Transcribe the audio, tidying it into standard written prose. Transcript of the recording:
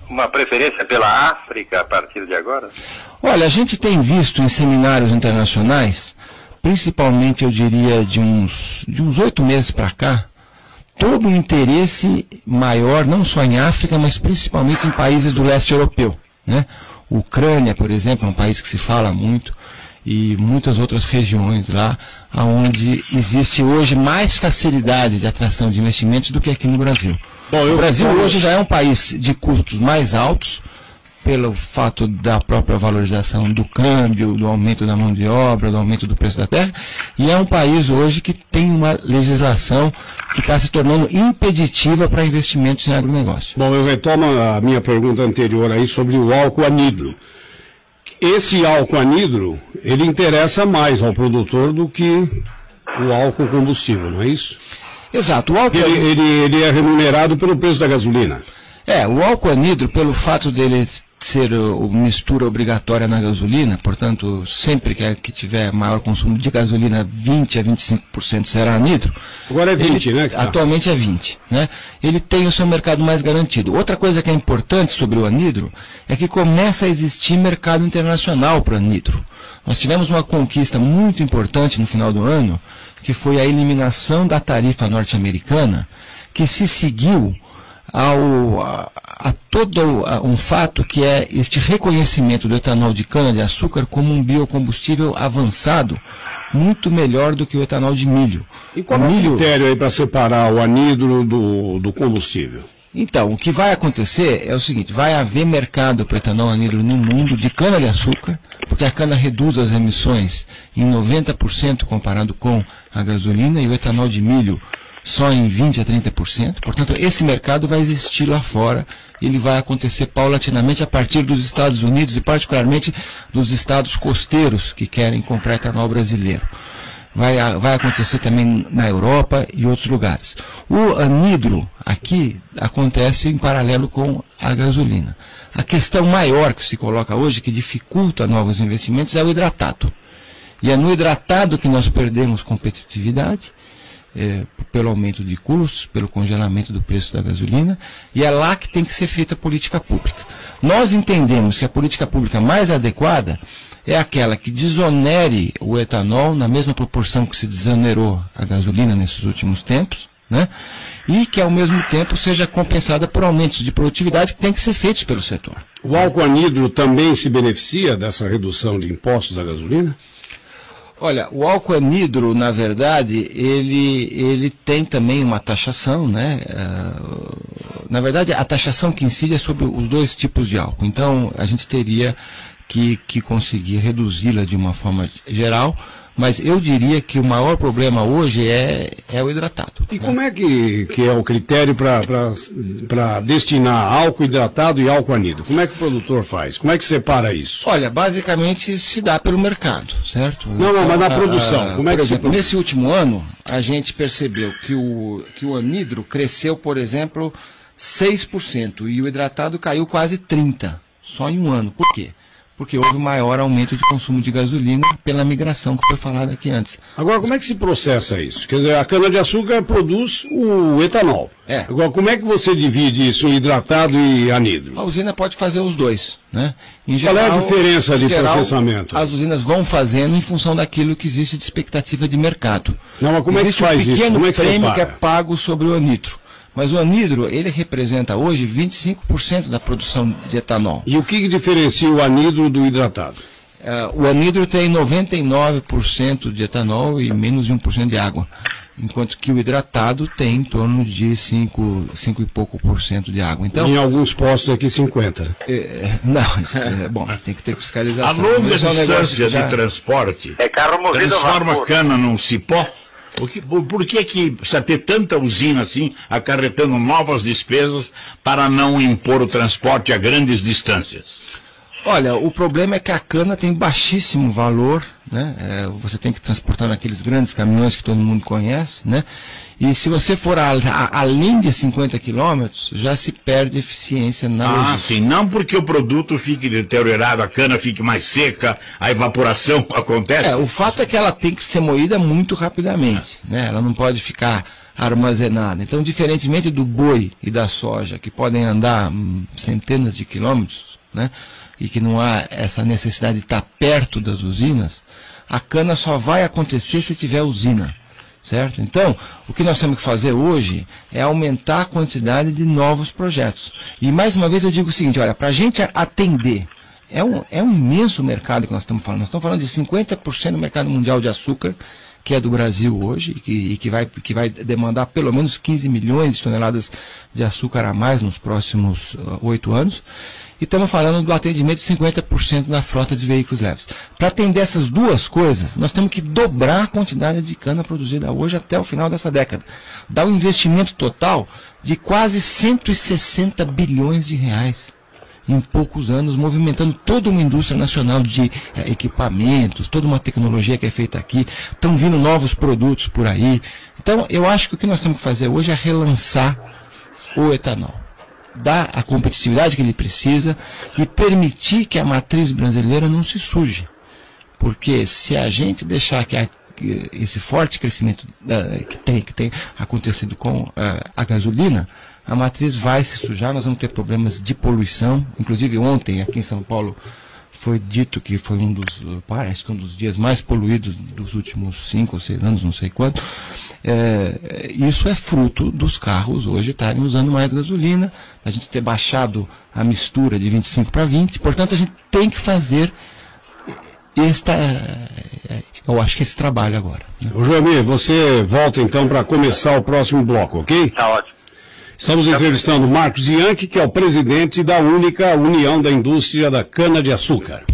uma preferência pela África a partir de agora? Olha, a gente tem visto em seminários internacionais, principalmente eu diria de uns 8 meses para cá, todo um interesse maior, não só em África, mas principalmente em países do leste europeu, né? Ucrânia, por exemplo, é um país que se fala muito, e muitas outras regiões lá, onde existe hoje mais facilidade de atração de investimentos do que aqui no Brasil. Bom, o Brasil hoje já é um país de custos mais altos, pelo fato da própria valorização do câmbio, do aumento da mão de obra, do aumento do preço da terra, e é um país hoje que tem uma legislação que está se tornando impeditiva para investimentos em agronegócio. Bom, eu retomo a minha pergunta anterior aí sobre o álcool anidro. Esse álcool anidro, ele interessa mais ao produtor do que o álcool combustível, não é isso? Exato. O álcool ele é remunerado pelo preço da gasolina. O álcool anidro, pelo fato dele ser mistura obrigatória na gasolina, portanto, sempre que tiver maior consumo de gasolina, 20 a 25% será anidro. Agora é 20, né? Atualmente é 20, né? Ele tem o seu mercado mais garantido. Outra coisa que é importante sobre o anidro é que começa a existir mercado internacional para o anidro. Nós tivemos uma conquista muito importante no final do ano, que foi a eliminação da tarifa norte-americana, que se seguiu a todo um fato que é este reconhecimento do etanol de cana-de-açúcar como um biocombustível avançado, muito melhor do que o etanol de milho. E qual é o critério aí para separar o anidro do combustível? Então, o que vai acontecer é o seguinte: vai haver mercado para etanol anidro no mundo de cana-de-açúcar, porque a cana reduz as emissões em 90% comparado com a gasolina, e o etanol de milho só em 20% a 30%, portanto, esse mercado vai existir lá fora, ele vai acontecer paulatinamente a partir dos Estados Unidos e particularmente dos estados costeiros que querem comprar etanol brasileiro. Vai acontecer também na Europa e outros lugares. O anidro aqui acontece em paralelo com a gasolina. A questão maior que se coloca hoje, que dificulta novos investimentos, é o hidratado. E é no hidratado que nós perdemos competitividade, pelo aumento de custos, pelo congelamento do preço da gasolina, e é lá que tem que ser feita a política pública. Nós entendemos que a política pública mais adequada é aquela que desonere o etanol na mesma proporção que se desonerou a gasolina nesses últimos tempos, né? E que ao mesmo tempo seja compensada por aumentos de produtividade que tem que ser feitos pelo setor. O álcool anidro também se beneficia dessa redução de impostos da gasolina? Olha, o álcool anidro, na verdade, ele tem também uma taxação, né? Na verdade, a taxação que incide é sobre os dois tipos de álcool. Então, a gente teria que conseguir reduzi-la de uma forma geral, mas eu diria que o maior problema hoje é o hidratado. E como é que é o critério para destinar álcool hidratado e álcool anidro? Como é que o produtor faz? Como é que separa isso? Olha, basicamente se dá pelo mercado, certo? Não, mas na produção, como é que por exemplo, nesse último ano, a gente percebeu que o anidro cresceu, por exemplo, 6%, e o hidratado caiu quase 30%, só em um ano. Por quê? Porque houve maior aumento de consumo de gasolina pela migração que foi falada aqui antes. Agora, como é que se processa isso? Quer dizer, a cana-de-açúcar produz o etanol. Agora, como é que você divide isso em hidratado e anidro? A usina pode fazer os dois, né? Qual é a diferença de processamento? As usinas vão fazendo em função daquilo que existe de expectativa de mercado. Não, mas como é que faz isso? Existe um pequeno prêmio que é pago sobre o anidro. Mas o anidro, ele representa hoje 25% da produção de etanol. E o que diferencia o anidro do hidratado? O anidro tem 99% de etanol e menos de 1% de água, enquanto que o hidratado tem em torno de 5 e pouco por cento de água. Então, em alguns postos aqui 50%. Bom, tem que ter fiscalização. A longa distância de transporte transforma cana num cipó? Por que precisa ter tanta usina assim, acarretando novas despesas para não impor o transporte a grandes distâncias? Olha, o problema é que a cana tem baixíssimo valor, né? Você tem que transportar naqueles grandes caminhões que todo mundo conhece, né? E se você for além de 50 quilômetros, já se perde eficiência na logística. Sim, não porque o produto fique deteriorado, a cana fique mais seca, a evaporação acontece. O fato é que ela tem que ser moída muito rapidamente, né? Ela não pode ficar armazenada. Então, diferentemente do boi e da soja, que podem andar centenas de quilômetros, né, e que não há essa necessidade de estar perto das usinas, a cana só vai acontecer se tiver usina. Certo? Então, o que nós temos que fazer hoje é aumentar a quantidade de novos projetos. E mais uma vez eu digo o seguinte, olha, para a gente atender, é um imenso mercado que nós estamos falando. Nós estamos falando de 50% do mercado mundial de açúcar, que é do Brasil hoje, e que vai demandar pelo menos 15 milhões de toneladas de açúcar a mais nos próximos 8 anos. E estamos falando do atendimento de 50% da frota de veículos leves. Para atender essas duas coisas, nós temos que dobrar a quantidade de cana produzida hoje até o final dessa década. Dá um investimento total de quase 160 bilhões de reais em poucos anos, movimentando toda uma indústria nacional de equipamentos, toda uma tecnologia que é feita aqui. Estão vindo novos produtos por aí. Então, eu acho que o que nós temos que fazer hoje é relançar o etanol. Dar a competitividade que ele precisa e permitir que a matriz brasileira não se suje. Porque se a gente deixar que esse forte crescimento que tem acontecido com a gasolina, a matriz vai se sujar, nós vamos ter problemas de poluição. Inclusive ontem aqui em São Paulo foi dito que foi parece que um dos dias mais poluídos dos últimos 5 ou 6 anos, não sei quanto. Isso é fruto dos carros hoje estarem usando mais gasolina, a gente ter baixado a mistura de 25 para 20, portanto a gente tem que fazer eu acho que esse trabalho agora. Né? Ô Joemir, você volta então para começar o próximo bloco, ok? Tá ótimo. Estamos entrevistando Marcos Bianchi, que é o presidente da única União da Indústria da Cana-de-Açúcar.